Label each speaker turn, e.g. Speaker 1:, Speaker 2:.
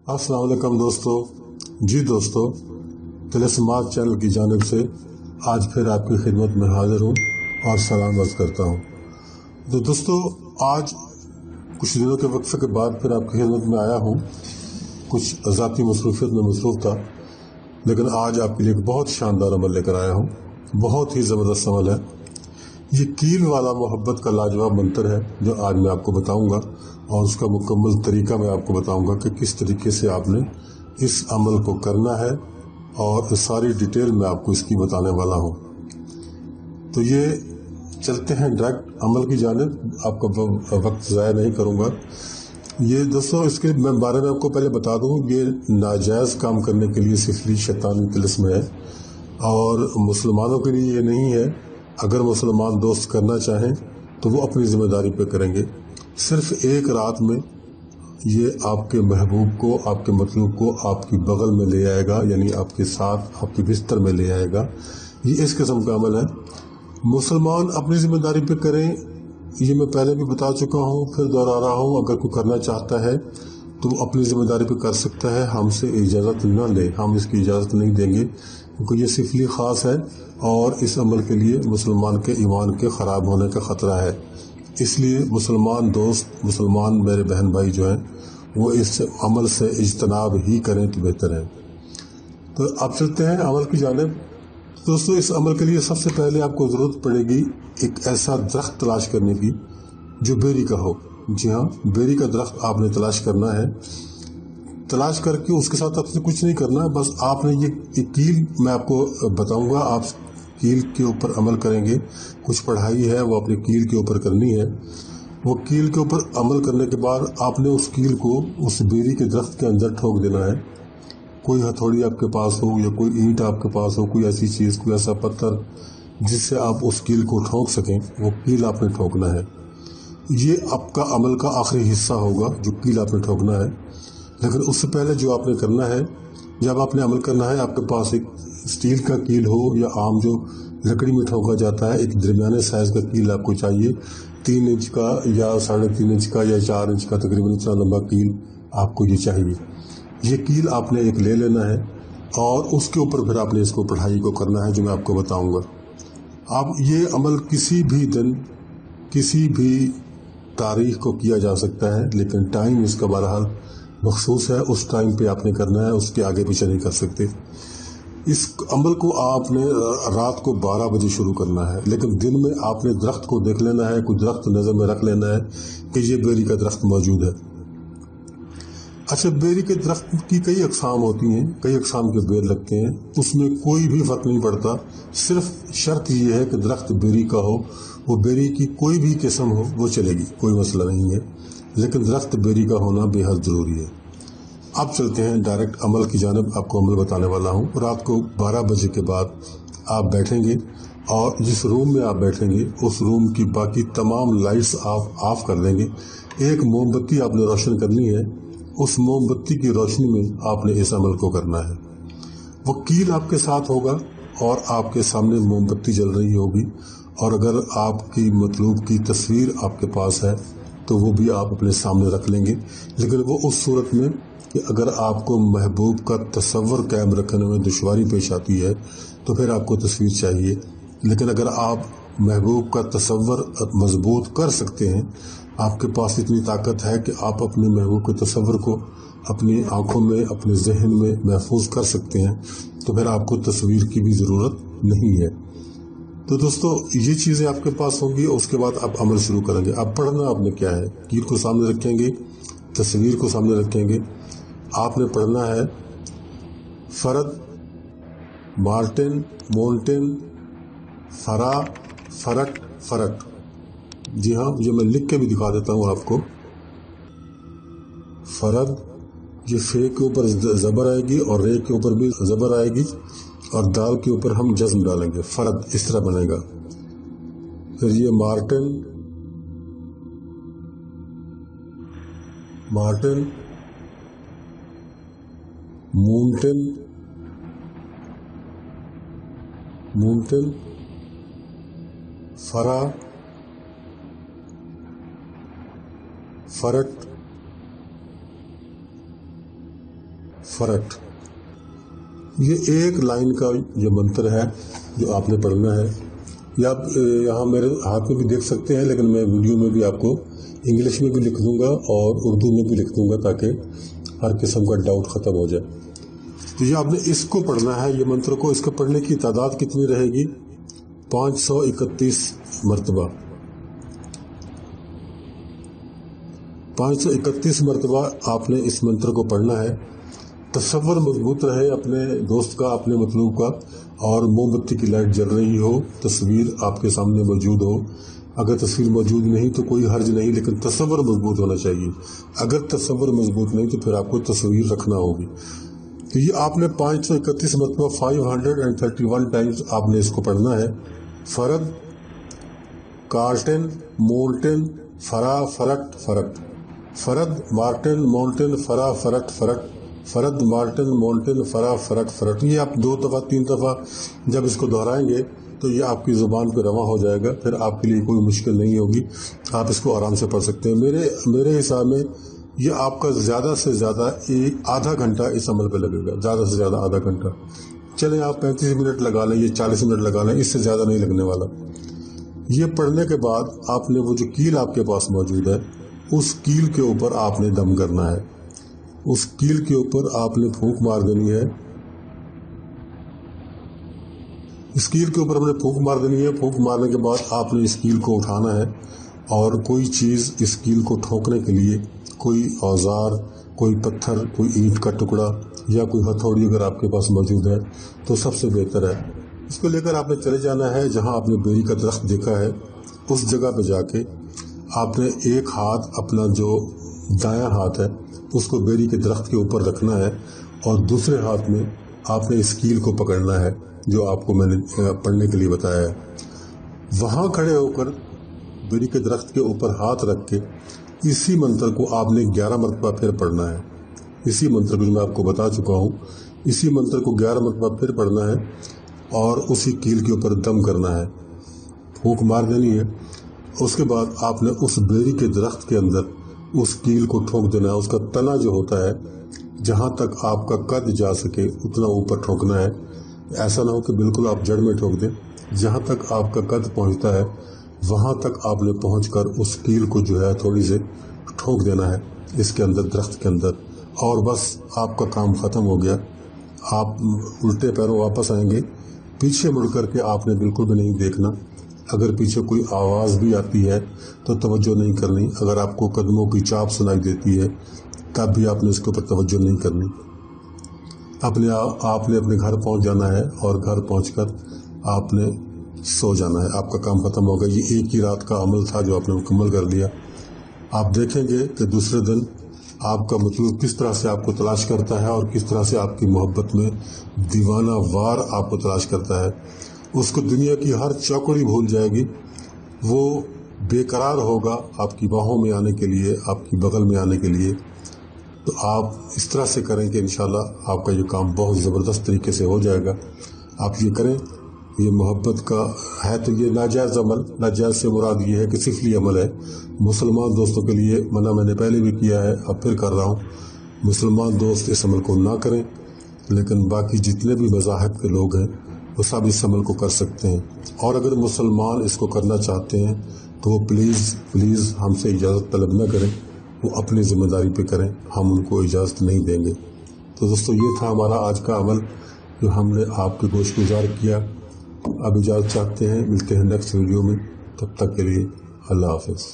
Speaker 1: अस्सलाम वालेकुम दोस्तों। जी दोस्तों, तिलस्मात चैनल की जानिब से आज फिर आपकी खिदमत में हाजिर हूँ और सलाम अर्ज करता हूँ। तो दोस्तों, आज कुछ दिनों के वक्फे के बाद फिर आपकी खिदमत में आया हूँ। कुछ ज़ाती मसरूफियत में मसरूफ़ था, लेकिन आज आपके लिए एक बहुत शानदार अमल लेकर आया हूँ। बहुत ही ज़बरदस्त अमल है। ये कील वाला मोहब्बत का लाजवाब मंत्र है जो आज मैं आपको बताऊंगा, और उसका मुकम्मल तरीका मैं आपको बताऊंगा कि किस तरीके से आपने इस अमल को करना है, और सारी डिटेल मैं आपको इसकी बताने वाला हूं। तो ये चलते हैं डायरेक्ट अमल की जानिब, आपका वक्त ज़ाया नहीं करूंगा। ये दोस्तों, इसके मैं बारे में आपको पहले बता दूं, ये नाजायज़ काम करने के लिए सिफली शैतानी तिलिस्म है, और मुसलमानों के लिए ये नहीं है। अगर मुसलमान दोस्त करना चाहें तो वो अपनी जिम्मेदारी पे करेंगे। सिर्फ एक रात में ये आपके महबूब को, आपके मतलूब को आपकी बगल में ले आएगा, यानी आपके साथ आपके बिस्तर में ले आएगा। ये इस किस्म का अमल है। मुसलमान अपनी जिम्मेदारी पे करें, ये मैं पहले भी बता चुका हूँ, फिर दोहरा रहा हूँ। अगर कोई करना चाहता है तो वो अपनी जिम्मेदारी पे कर सकता है, हमसे इजाज़त न ले, हम इसकी इजाज़त नहीं देंगे, क्योंकि ये सिफली ख़ास है और इस अमल के लिए मुसलमान के ईमान के ख़राब होने का ख़तरा है। इसलिए मुसलमान दोस्त, मुसलमान मेरे बहन भाई जो हैं, वो इस अमल से इज्तनाब ही करें तो बेहतर है। तो अब चलते हैं अमल की जानिब। दोस्तों, इस अमल के लिए सबसे पहले आपको ज़रूरत पड़ेगी एक ऐसा दरख्त तलाश करने की जो बेरी का हो। जी हाँ, बेरी का दरख्त आपने तलाश करना है। तलाश करके उसके साथ आपसे कुछ नहीं करना, बस आपने ये कील मैं आपको बताऊंगा, आप कील के ऊपर अमल करेंगे। कुछ पढ़ाई है वो अपने कील के ऊपर करनी है। वो कील के ऊपर अमल करने के बाद आपने उस कील को उस बेरी के दरख्त के अंदर ठोक देना है। कोई हथौड़ी आपके पास हो या कोई ईंट आपके पास हो, कोई ऐसी चीज़, कोई ऐसा पत्थर जिससे आप उस कील को ठोक सकें, वो कील आपने ठोकना है। ये आपका अमल का आखिरी हिस्सा होगा, जो कील आपने ठोकना है। लेकिन उससे पहले जो आपने करना है, जब आपने अमल करना है, आपके पास एक स्टील का कील हो या आम जो लकड़ी में ठोका जाता है, एक दरमियाने साइज का कील आपको चाहिए। 3 इंच का या 3.5 इंच का या 4 इंच का, तकरीबन इतना लंबा कील आपको ये चाहिए। ये कील आपने एक ले लेना है और उसके ऊपर फिर आपने इसको पढ़ाई को करना है, जो मैं आपको बताऊंगा। अब ये अमल किसी भी दिन, किसी भी तारीख को किया जा सकता है, लेकिन टाइम इसका बहरहाल मखसूस है। उस टाइम पे आपने करना है, उसके आगे पीछे नहीं कर सकते। इस अमल को आपने रात को 12 बजे शुरू करना है, लेकिन दिन में आपने दरख्त को देख लेना है, कोई दरख्त नजर में रख लेना है कि ये बेरी का दरख्त मौजूद है। अच्छा, बेरी के दरख्त की कई अकसाम होती हैं, कई अकसाम के बेर लगते हैं, उसमें कोई भी फर्क नहीं पड़ता। सिर्फ शर्त ये है कि दरख्त बेरी का हो, वो बेरी की कोई भी किस्म हो वो चलेगी, कोई मसला नहीं है, लेकिन दरख्त बेरी का होना बेहद ज़रूरी है। अब चलते हैं डायरेक्ट अमल की जानिब, आपको अमल बताने वाला हूँ। रात को 12 बजे के बाद आप बैठेंगे और जिस रूम में आप बैठेंगे उस रूम की बाकी तमाम लाइट्स आप ऑफ कर देंगे। एक मोमबत्ती आपने रोशन करनी है, उस मोमबत्ती की रोशनी में आपने इस अमल को करना है। वो कील आपके साथ होगा और आपके सामने मोमबत्ती जल रही होगी, और अगर आपकी मतलूब की तस्वीर आपके पास है तो वो भी आप अपने सामने रख लेंगे। लेकिन वो उस सूरत में कि अगर आपको महबूब का तस्वर कायम रखने में दुश्वारी पेश आती है तो फिर आपको तस्वीर चाहिए। लेकिन अगर आप महबूब का तस्वर मजबूत कर सकते हैं, आपके पास इतनी ताकत है कि आप अपने महबूब के तस्वर को अपनी आंखों में, अपने जहन में महफूज कर सकते हैं, तो फिर आपको तस्वीर की भी ज़रूरत नहीं है। तो दोस्तों, ये चीज़ें आपके पास होंगी, उसके बाद आप अमल शुरू करेंगे। अब पढ़ना आपने क्या है, कील को सामने रखेंगे, तस्वीर को सामने रखेंगे। आपने पढ़ना है फरद, मार्टिन, मोन्टेन, फरा, फरट, फरट। जी हाँ, ये मैं लिख के भी दिखा देता हूँ आपको। फरद, ये फे के ऊपर ज़बर आएगी और रे के ऊपर भी ज़बर आएगी, और दाल के ऊपर हम जज्म डालेंगे, फरद इस तरह बनेगा। फिर ये मार्टिन, मार्टिन, मूनटेन, मूनटेन, फरा, फरट, फरट। ये एक लाइन का ये मंत्र है जो आपने पढ़ना है। ये आप यहाँ मेरे हाथ में भी देख सकते हैं, लेकिन मैं वीडियो में भी आपको इंग्लिश में भी लिख दूंगा और उर्दू में भी लिख दूंगा ताकि हर किस्म का डाउट खत्म हो जाए। तो ये आपने इसको पढ़ना है, ये मंत्र को। इसको पढ़ने की तादाद कितनी रहेगी? 531 मरतबा। 531 मरतबा आपने इस मंत्र को पढ़ना है। तसव्वुर मजबूत रहे अपने दोस्त का, अपने मतलूब का, और मोमबत्ती की लाइट जल रही हो, तस्वीर आपके सामने मौजूद हो। अगर तस्वीर मौजूद नहीं तो कोई हर्ज नहीं, लेकिन तसव्वुर मजबूत होना चाहिए। अगर तसव्वुर मजबूत नहीं तो फिर आपको तस्वीर रखना होगी। तो ये आपने 531 मरतबा 531 टाइम्स आपने इसको पढ़ना है। फरद, कार्टन, मोल्टन, फरा, फरट, फरट। फरद, मार्टन, मोल्टन, फरा, फरट, फरट। फरद, मार्टन, मोल्टन, फरा, फरट, फरट। ये आप 2 दफा 3 दफा जब इसको दोहराएंगे तो ये आपकी जुबान पे रवा हो जाएगा। फिर आपके लिए कोई मुश्किल नहीं होगी, आप इसको आराम से पढ़ सकते हैं। मेरे हिसाब में ये आपका ज्यादा से ज्यादा आधा घंटा इस अमल पे लगेगा, ज्यादा से ज्यादा आधा घंटा। चले आप 35 मिनट लगा लें, ये 40 मिनट लगा लें, इससे ज्यादा नहीं लगने वाला। ये पढ़ने के बाद आपने वो जो कील आपके पास मौजूद है, उस कील के ऊपर आपने दम करना है। उस कील के ऊपर आपने फूंक मार देनी है। इस कील के ऊपर हमने फूंक मार देनी है। फूंक मारने के बाद आपने इस कील को उठाना है और कोई चीज इस कील को ठोकने के लिए, कोई औजार, कोई पत्थर, कोई ईंट का टुकड़ा या कोई हथौड़ी अगर आपके पास मौजूद है तो सबसे बेहतर है। इसको लेकर आपने चले जाना है जहां आपने बेरी का दरख्त देखा है, उस जगह पे जाके आपने एक हाथ, अपना जो दायां हाथ है, उसको बेरी के दरख्त के ऊपर रखना है और दूसरे हाथ में आपने इस कील को पकड़ना है जो आपको मैंने पढ़ने के लिए बताया है। वहां खड़े होकर बेरी के दरख्त के ऊपर हाथ रख के इसी मंत्र को आपने 11 मरतबा फिर पढ़ना है। इसी मंत्र को जो मैं आपको बता चुका हूँ, इसी मंत्र को 11 मरतबा फिर पढ़ना है और उसी कील के ऊपर दम करना है, फूंक मार देनी है। उसके बाद आपने उस बेरी के दरख्त के अंदर उस कील को ठोक देना है। उसका तना जो होता है, जहां तक आपका कद जा सके उतना ऊपर ठोकना है। ऐसा ना हो कि बिल्कुल आप जड़ में ठोक दें। जहां तक आपका कद पहुंचता है वहां तक आपने पहुंचकर उस कील को जो है थोड़ी से ठोक देना है इसके अंदर, दरख्त के अंदर, और बस आपका काम खत्म हो गया। आप उल्टे पैरों वापस आएंगे। पीछे मुड़ करके आपने बिल्कुल भी नहीं देखना। अगर पीछे कोई आवाज भी आती है तो तवज्जो नहीं करनी। अगर आपको कदमों की चाप सुनाई देती है तब भी आपने इसके ऊपर तवज्जो नहीं करनी। आपने अपने घर पहुंच जाना है और घर पहुंचकर आपने सो जाना है। आपका काम खत्म हो गया। ये एक ही रात का अमल था जो आपने मुकम्मल कर लिया। आप देखेंगे कि दूसरे दिन आपका मतलब किस तरह से आपको तलाश करता है और किस तरह से आपकी मोहब्बत में दीवाना वार आपको तलाश करता है। उसको दुनिया की हर चौकड़ी भूल जाएगी। वो बेकरार होगा आपकी बाहों में आने के लिए, आपकी बगल में आने के लिए। तो आप इस तरह से करें कि इंशाल्लाह आपका ये काम बहुत ज़बरदस्त तरीके से हो जाएगा। आप ये करें। ये मोहब्बत का है तो ये नाजायज़ अमल, नाजायज़ से मुराद ये है कि सिफली अमल है। मुसलमान दोस्तों के लिए मना मैंने पहले भी किया है, अब फिर कर रहा हूँ। मुसलमान दोस्त इस अमल को ना करें, लेकिन बाकी जितने भी मज़ाहब के लोग हैं वो सब इस अमल को कर सकते हैं। और अगर मुसलमान इसको करना चाहते हैं तो वो प्लीज़ हमसे इजाज़त तलब न करें, वो अपनी जिम्मेदारी पे करें, हम उनको इजाज़त नहीं देंगे। तो दोस्तों ये था हमारा आज का अमल जो हमने आपके गोश गुजार किया। अब इजाज़त चाहते हैं, मिलते हैं नेक्स्ट वीडियो में। तब तक के लिए अल्लाह हाफ़िज़।